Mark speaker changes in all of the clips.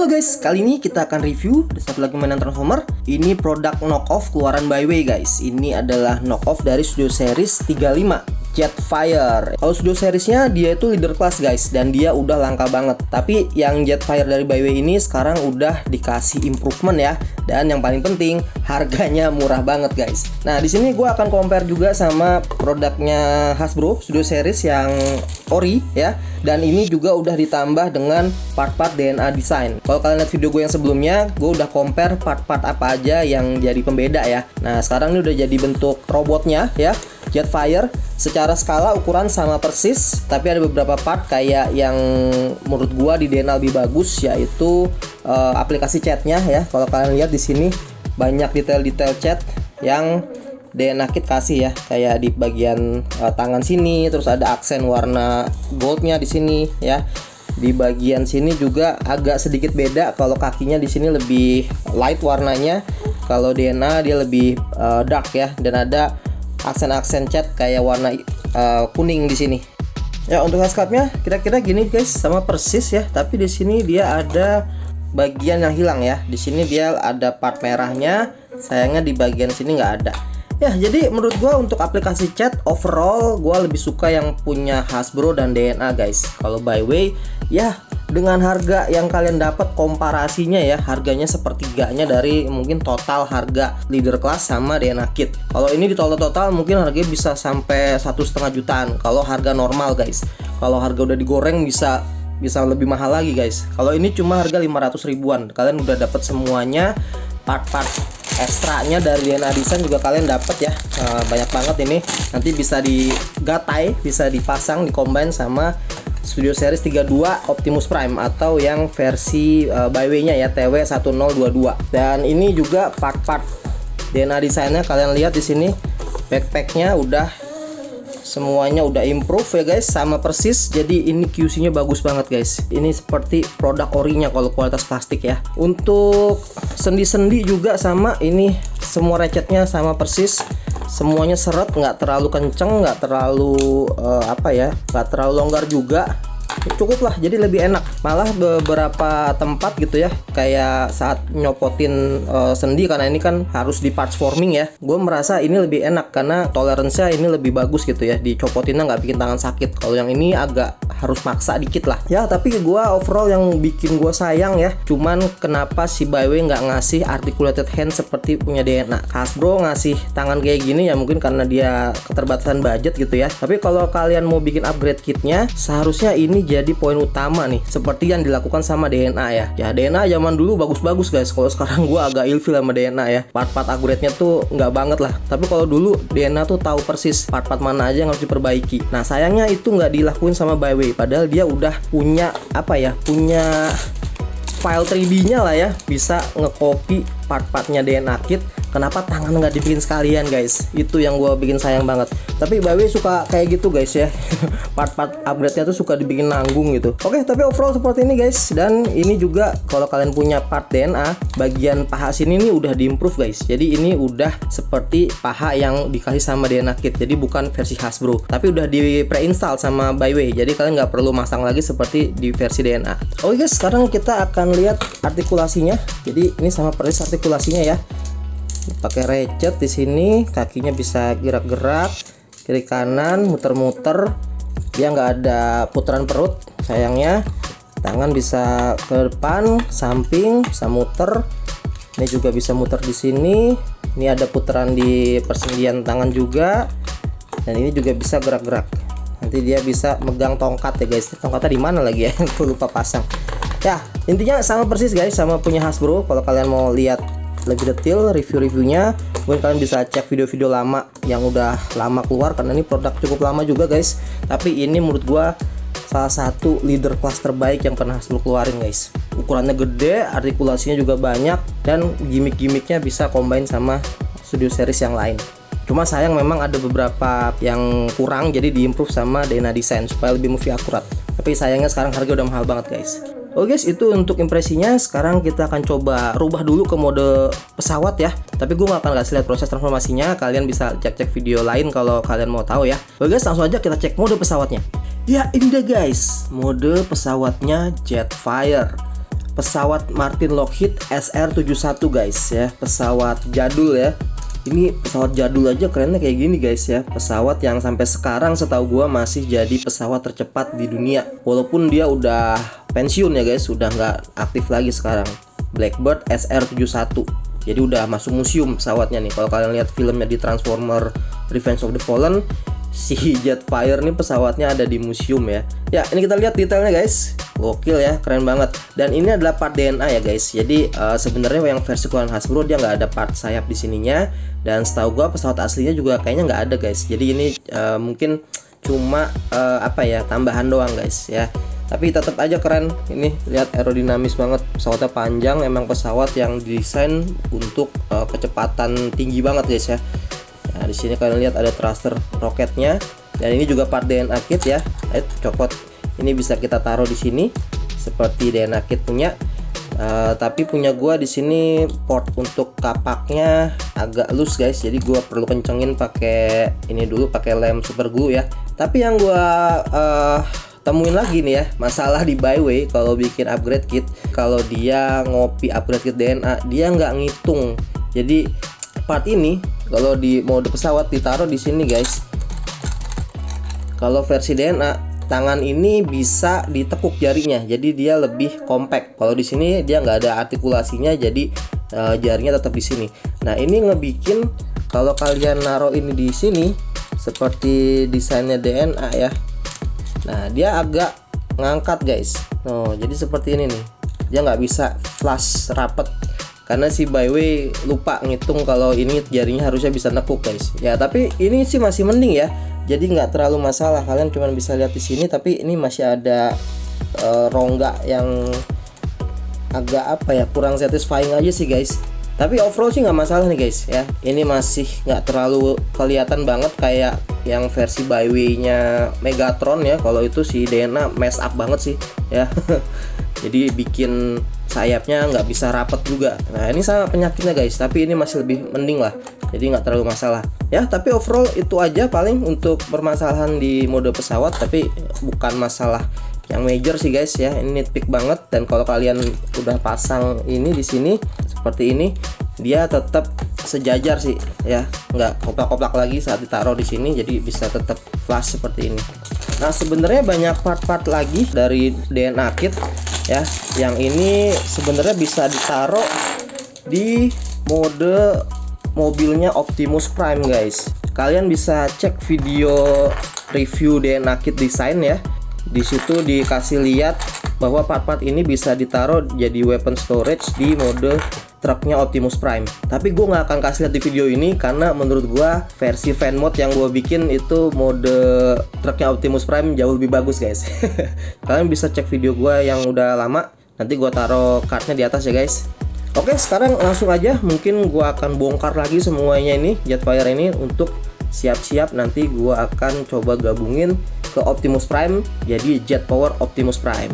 Speaker 1: Halo guys, kali ini kita akan review satu lagi mainan Transformer. Ini produk knockoff keluaran Byway guys. Ini adalah knockoff dari Studio Series 35 Jetfire. Kalau Studio Seriesnya dia itu leader class guys, dan dia udah langka banget. Tapi yang Jetfire dari Byway ini sekarang udah dikasih improvement ya. Dan yang paling penting harganya murah banget guys. Nah di sini gue akan compare juga sama produknya Hasbro Studio Series yang ori ya. Dan ini juga udah ditambah dengan part-part DNA design. Kalau kalian lihat video gue yang sebelumnya, gue udah compare part-part apa aja yang jadi pembeda ya. Nah sekarang ini udah jadi bentuk robotnya ya, Jetfire. Secara skala ukuran sama persis, tapi ada beberapa part kayak yang menurut gua di DNA lebih bagus, yaitu aplikasi chatnya ya. Kalau kalian lihat di sini banyak detail-detail chat yang DNA Kit kasih ya, kayak di bagian tangan sini, terus ada aksen warna goldnya di sini ya. Di bagian sini juga agak sedikit beda, kalau kakinya di sini lebih light warnanya, kalau DNA dia lebih dark ya, dan ada aksen-aksen cat kayak warna kuning di sini. Ya untuk haskapnya kira-kira gini guys, sama persis ya, tapi di sini dia ada bagian yang hilang ya. Di sini dia ada part merahnya, sayangnya di bagian sini nggak ada. Ya jadi menurut gua untuk aplikasi chat overall gua lebih suka yang punya Hasbro dan DNA guys. Kalau Byway ya dengan harga yang kalian dapat, komparasinya ya harganya sepertiganya dari mungkin total harga leader class sama DNA Kit. Kalau ini di total mungkin harganya bisa sampai 1,5 jutaan kalau harga normal guys. Kalau harga udah digoreng bisa lebih mahal lagi guys. Kalau ini cuma harga 500 ribuan, kalian udah dapat semuanya. Part-part ekstranya dari DNA Design juga kalian dapat ya, banyak banget ini. Nanti bisa digatai, bisa dipasang, dikombin sama Studio Series 32 Optimus Prime atau yang versi Byway-nya ya, TW1022. Dan ini juga part-part DNA Design-nya kalian lihat di sini. Backpack-nya udah semuanya udah improve ya guys, sama persis. Jadi ini QC-nya bagus banget guys. Ini seperti produk orinya kalau kualitas plastik ya. Untuk sendi-sendi juga sama, ini semua ratchetnya sama persis. Semuanya seret, nggak terlalu kenceng, nggak terlalu nggak terlalu longgar juga. Cukup lah, jadi lebih enak. Malah beberapa tempat gitu ya, kayak saat nyopotin sendi, karena ini kan harus di parts forming ya, gue merasa ini lebih enak karena toleransinya ini lebih bagus gitu ya, dicopotinnya nggak bikin tangan sakit. Kalau yang ini agak harus maksa dikit lah ya. Tapi gue overall yang bikin gue sayang ya, cuman kenapa si Byway nggak ngasih articulated hand seperti punya DNA. Hasbro ngasih tangan kayak gini ya, mungkin karena dia keterbatasan budget gitu ya. Tapi kalau kalian mau bikin upgrade kitnya, seharusnya ini jadi poin utama nih, seperti yang dilakukan sama DNA ya. Ya DNA zaman dulu bagus-bagus guys. Kalau sekarang gue agak ilfil sama DNA ya, part-part upgrade-nya tuh nggak banget lah. Tapi kalau dulu DNA tuh tahu persis part-part mana aja yang harus diperbaiki. Nah sayangnya itu nggak dilakuin sama Byway, padahal dia udah punya punya file 3D-nya lah ya, bisa nge-copy part-partnya DNA Kit. Kenapa tangan nggak dibikin sekalian guys? Itu yang gue bikin sayang banget. Tapi Byway suka kayak gitu guys ya. Part-part upgrade-nya tuh suka dibikin nanggung gitu. Oke, tapi overall seperti ini guys. Dan ini juga kalau kalian punya part DNA, bagian paha sini nih udah diimprove guys. Jadi ini udah seperti paha yang dikasih sama DNA Kit. Jadi bukan versi Hasbro, tapi udah di pre-install sama Byway. Jadi kalian nggak perlu masang lagi seperti di versi DNA. Oke guys, sekarang kita akan lihat artikulasinya. Jadi ini sama persis artikulasinya ya. Pakai ratchet di sini, kakinya bisa gerak-gerak kiri kanan, muter-muter. Dia nggak ada putaran perut sayangnya. Tangan bisa ke depan, samping, bisa muter. Ini juga bisa muter di sini. Ini ada putaran di persendian tangan juga. Dan ini juga bisa gerak-gerak. Nanti dia bisa megang tongkat ya guys. Tongkatnya di mana lagi ya? Aku lupa pasang. Ya intinya sama persis guys, sama punya Hasbro. Kalau kalian mau lihat lebih detail review-reviewnya, mungkin kalian bisa cek video-video lama yang udah lama keluar, karena ini produk cukup lama juga guys. Tapi ini menurut gua salah satu leader class terbaik yang pernah Hasbro keluarin guys. Ukurannya gede, artikulasinya juga banyak, dan gimmick-gimmicknya bisa combine sama Studio Series yang lain. Cuma sayang memang ada beberapa yang kurang, jadi diimprove sama DNA Design supaya lebih movie akurat. Tapi sayangnya sekarang harga udah mahal banget guys. Oke guys, itu untuk impresinya. Sekarang kita akan coba rubah dulu ke mode pesawat ya. Tapi gue gak akan kasih lihat proses transformasinya. Kalian bisa cek-cek video lain kalau kalian mau tahu ya. Oke guys, langsung aja kita cek mode pesawatnya. Ya ini dia guys, mode pesawatnya Jetfire. pesawat Martin Lockheed SR-71 guys ya, pesawat jadul ya. Ini pesawat jadul aja kerennya kayak gini guys ya. Pesawat yang sampai sekarang setahu gua masih jadi pesawat tercepat di dunia. Walaupun dia udah pensiun ya guys, udah nggak aktif lagi sekarang. Blackbird SR-71. Jadi udah masuk museum pesawatnya nih. Kalau kalian lihat filmnya di Transformer Revenge of the Fallen, si Jetfire nih pesawatnya ada di museum ya. Ya, ini kita lihat detailnya guys. Gokil ya, keren banget. Dan ini adalah part DNA ya guys. Jadi sebenarnya yang versi keluaran Hasbro dia nggak ada part sayap di sininya. Dan setahu gua pesawat aslinya juga kayaknya nggak ada guys. Jadi ini mungkin cuma apa ya, tambahan doang guys ya. Tapi tetap aja keren. Ini lihat aerodinamis banget. Pesawatnya panjang, emang pesawat yang didesain untuk kecepatan tinggi banget guys ya. Nah, di sini kalian lihat ada thruster roketnya. Dan ini juga part DNA kit ya. Copot. Ini bisa kita taruh di sini seperti DNA kit punya. Tapi punya gua di sini port untuk kapaknya agak loose guys. Jadi gua perlu kencengin pakai ini dulu, pakai lem super glue ya. Tapi yang gua temuin lagi nih ya, masalah di Byway kalau bikin upgrade kit, kalau dia ngopi upgrade kit DNA, dia nggak ngitung. Jadi part ini kalau di mode pesawat ditaruh di sini guys. Kalau versi DNA tangan ini bisa ditekuk jarinya, jadi dia lebih compact. Kalau di sini dia nggak ada artikulasinya, jadi jarinya tetap di sini. Nah ini ngebikin kalau kalian naruh ini di sini seperti desainnya DNA ya. Nah dia agak ngangkat guys. Oh jadi seperti ini nih. Dia nggak bisa flush rapet karena si Byway lupa ngitung kalau ini jarinya harusnya bisa nekuk guys. Ya tapi ini sih masih mending ya. Jadi nggak terlalu masalah, kalian cuma bisa lihat di sini, tapi ini masih ada rongga yang agak apa ya, kurang satisfying aja sih guys. Tapi overall sih nggak masalah nih guys ya. Ini masih nggak terlalu kelihatan banget kayak yang versi Byway-nya Megatron ya. Kalau itu si DNA mess up banget sih ya. Jadi bikin sayapnya nggak bisa rapet juga. Nah ini sama penyakitnya guys, tapi ini masih lebih mending lah. Jadi nggak terlalu masalah ya. Tapi overall itu aja paling untuk permasalahan di mode pesawat, tapi bukan masalah yang major sih guys ya. Ini nitpick banget. Dan kalau kalian udah pasang ini di sini seperti ini, dia tetap sejajar sih ya, nggak koplak-koplak lagi saat ditaruh di sini, jadi bisa tetap flush seperti ini. Nah sebenarnya banyak part-part lagi dari DNA kit ya, yang ini sebenarnya bisa ditaruh di mode mobilnya Optimus Prime guys. Kalian bisa cek video review DNA kit design ya. Di situ dikasih lihat bahwa part-part ini bisa ditaruh jadi weapon storage di mode truknya Optimus Prime. Tapi gue nggak akan kasih lihat di video ini karena menurut gue versi fan mode yang gue bikin itu mode truknya Optimus Prime jauh lebih bagus guys. Kalian bisa cek video gue yang udah lama. Nanti gue taruh cardnya di atas ya guys. Oke, sekarang langsung aja. Mungkin gua akan bongkar lagi semuanya ini, Jetfire ini, untuk siap-siap nanti gua akan coba gabungin ke Optimus Prime jadi Jet Power Optimus Prime.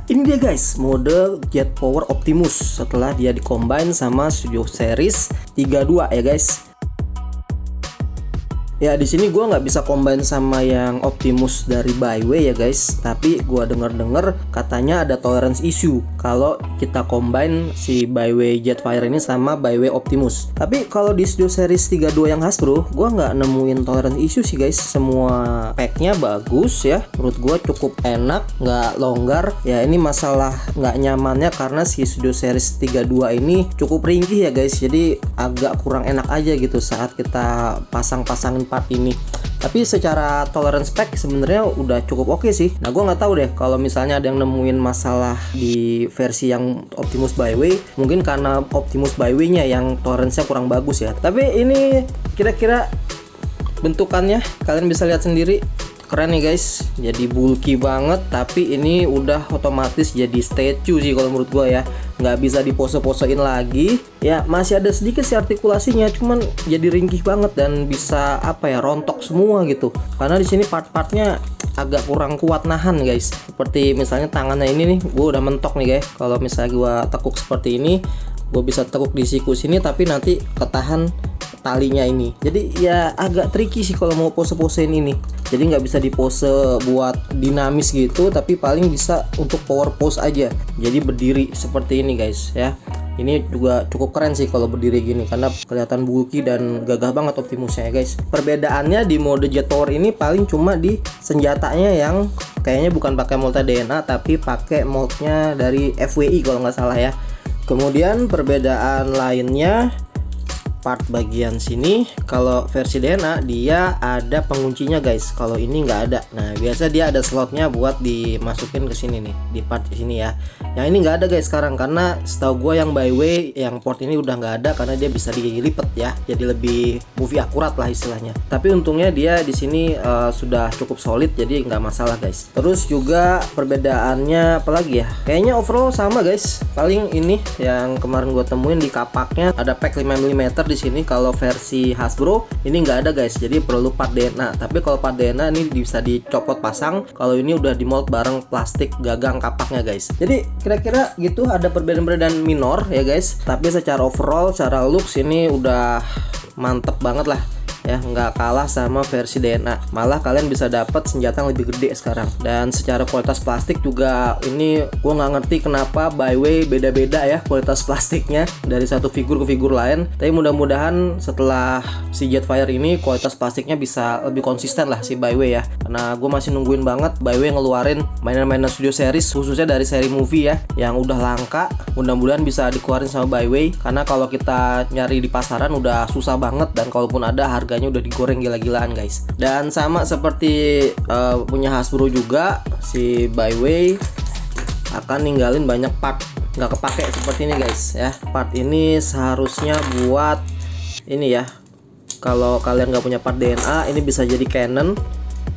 Speaker 1: Ini dia guys, mode Jet Power Optimus setelah dia dikombine sama Studio Series 32 ya guys. Ya di sini gue nggak bisa combine sama yang Optimus dari Byway ya guys, tapi gue denger katanya ada tolerance issue kalau kita combine si Byway Jetfire ini sama Byway Optimus. Tapi kalau di Studio Series 32 yang Hasbro, gue nggak nemuin tolerance issue sih guys. Semua packnya bagus ya, menurut gue cukup enak, nggak longgar. Ya ini masalah nggak nyamannya karena si Studio Series 32 ini cukup ringkih ya guys, jadi agak kurang enak aja gitu saat kita pasang-pasangin part ini. Tapi secara tolerance pack sebenarnya udah cukup oke sih. Nah gue nggak tahu deh kalau misalnya ada yang nemuin masalah di versi yang Optimus Byway, mungkin karena Optimus Byway-nya yang tolerance-nya kurang bagus ya. Tapi ini kira-kira bentukannya kalian bisa lihat sendiri, keren nih guys, jadi bulky banget. Tapi ini udah otomatis jadi statue sih kalau menurut gue ya, nggak bisa dipose-posein lagi ya. Masih ada sedikit sih artikulasinya, cuman jadi ringkih banget dan bisa apa ya, rontok semua gitu karena di sini part-partnya agak kurang kuat nahan guys. Seperti misalnya tangannya ini nih, gue udah mentok nih guys. Kalau misalnya gue tekuk seperti ini, gue bisa tekuk di siku sini tapi nanti ketahan talinya ini. Jadi ya agak tricky sih kalau mau pose-posein ini. Jadi nggak bisa di pose buat dinamis gitu, tapi paling bisa untuk power pose aja. Jadi berdiri seperti ini guys ya. Ini juga cukup keren sih kalau berdiri gini karena kelihatan bulky dan gagah banget Optimusnya ya guys. Perbedaannya di mode Jet Power ini paling cuma di senjatanya yang kayaknya bukan pakai mold DNA tapi pakai moldnya dari FWI kalau nggak salah ya. Kemudian perbedaan lainnya part bagian sini, kalau versi DNA dia ada penguncinya guys. Kalau ini nggak ada. Nah biasa dia ada slotnya buat dimasukin ke sini nih di part sini ya. Yang ini nggak ada guys sekarang karena setahu gue yang Byway yang port ini udah nggak ada karena dia bisa dilipet ya. Jadi lebih movie akurat lah istilahnya. Tapi untungnya dia di sini sudah cukup solid jadi nggak masalah guys. Terus juga perbedaannya apalagi ya? Kayaknya overall sama guys. Paling ini yang kemarin gue temuin di kapaknya ada pack 5 mm di sini. Kalau versi Hasbro ini nggak ada guys, jadi perlu part DNA. Tapi kalau part DNA ini bisa dicopot pasang. Kalau ini udah di mold bareng plastik gagang kapaknya guys. Jadi kira-kira gitu, ada perbedaan-perbedaan minor ya guys. Tapi secara overall, secara looks ini udah mantep banget lah ya, nggak kalah sama versi DNA. Malah kalian bisa dapat senjata yang lebih gede sekarang. Dan secara kualitas plastik juga ini gue nggak ngerti kenapa Byway beda-beda ya kualitas plastiknya dari satu figur ke figur lain. Tapi mudah-mudahan setelah si Jetfire ini kualitas plastiknya bisa lebih konsisten lah si Byway ya. Karena gue masih nungguin banget Byway ngeluarin mainan-mainan studio series khususnya dari seri movie ya yang udah langka. Mudah-mudahan bisa dikeluarin sama Byway karena kalau kita nyari di pasaran udah susah banget dan kalaupun ada harganya udah digoreng gila-gilaan guys. Dan sama seperti punya Hasbro juga, si Byway akan ninggalin banyak part nggak kepake seperti ini guys ya. Part ini seharusnya buat ini ya, kalau kalian nggak punya part DNA ini bisa jadi cannon.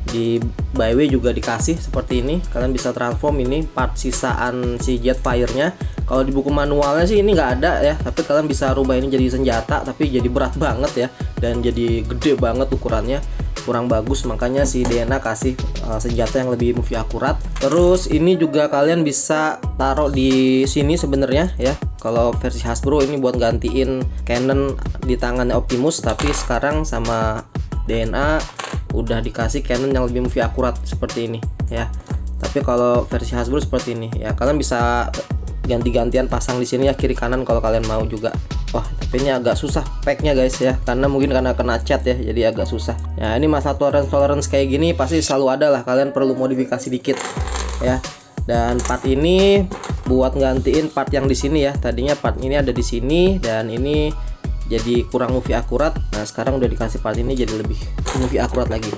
Speaker 1: Di Byway juga dikasih seperti ini, kalian bisa transform ini part sisaan si Jetfire-nya. Kalau di buku manualnya sih ini nggak ada ya, tapi kalian bisa rubah ini jadi senjata tapi jadi berat banget ya dan jadi gede banget ukurannya, kurang bagus. Makanya si DNA kasih senjata yang lebih movie akurat. Terus ini juga kalian bisa taruh di sini sebenarnya ya. Kalau versi Hasbro ini buat gantiin cannon di tangannya Optimus, tapi sekarang sama DNA udah dikasih cannon yang lebih movie akurat seperti ini ya. Tapi kalau versi Hasbro seperti ini ya, kalian bisa ganti-gantian pasang di sini ya kiri kanan kalau kalian mau juga. Wah tapi ini agak susah packnya guys ya, karena mungkin karena kena cat ya jadi agak susah ya. Ini masalah tolerance kayak gini pasti selalu ada lah, kalian perlu modifikasi dikit ya. Dan part ini buat gantiin part yang di sini ya, tadinya part ini ada di sini dan ini jadi kurang movie akurat. Nah sekarang udah dikasih part ini jadi lebih movie akurat lagi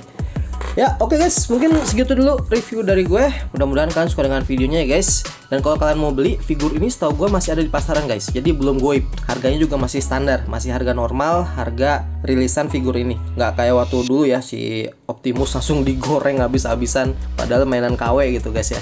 Speaker 1: ya. Oke guys, mungkin segitu dulu review dari gue. Mudah-mudahan kalian suka dengan videonya ya guys. Dan kalau kalian mau beli figur ini, setahu gue masih ada di pasaran guys, jadi belum goib. Harganya juga masih standar, masih harga normal, harga rilisan figur ini. Nggak kayak waktu dulu ya si Optimus langsung digoreng habis-habisan, padahal mainan KW gitu guys ya.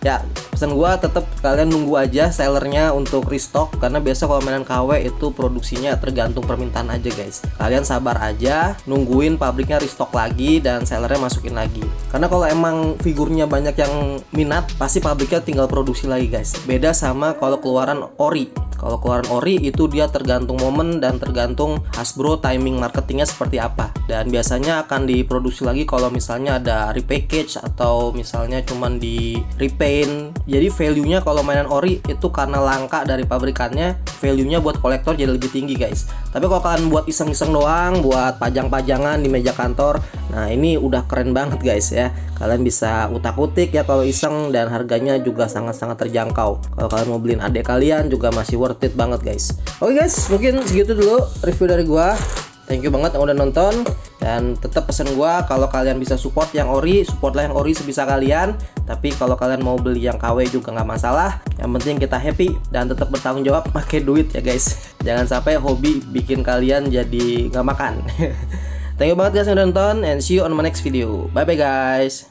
Speaker 1: Ya pesan gua tetap kalian nunggu aja sellernya untuk restock, karena biasa kalau mainan KW itu produksinya tergantung permintaan aja guys. Kalian sabar aja, nungguin pabriknya restock lagi dan sellernya masukin lagi. Karena kalau emang figurnya banyak yang minat, pasti pabriknya tinggal produksi lagi guys. Beda sama kalau keluaran ori. Kalau keluaran ori itu dia tergantung momen dan tergantung Hasbro timing marketingnya seperti apa. Dan biasanya akan diproduksi lagi kalau misalnya ada repackage atau misalnya cuman di repaint. Jadi value-nya kalau mainan ori itu karena langka dari pabrikannya, value-nya buat kolektor jadi lebih tinggi guys. Tapi kalau kalian buat iseng-iseng doang, buat pajang-pajangan di meja kantor, nah ini udah keren banget guys ya. Kalian bisa utak-utik ya kalau iseng, dan harganya juga sangat-sangat terjangkau. Kalau kalian mau beliin adik kalian juga masih worth it banget guys. Oke guys, mungkin segitu dulu review dari gua. Thank you banget yang udah nonton, dan tetap pesen gua kalau kalian bisa support yang ori, supportlah yang ori sebisa kalian. Tapi kalau kalian mau beli yang KW juga nggak masalah. Yang penting kita happy dan tetap bertanggung jawab pakai duit ya guys. Jangan sampai hobi bikin kalian jadi nggak makan. Thank you banget guys yang udah nonton, and see you on my next video. Bye bye guys.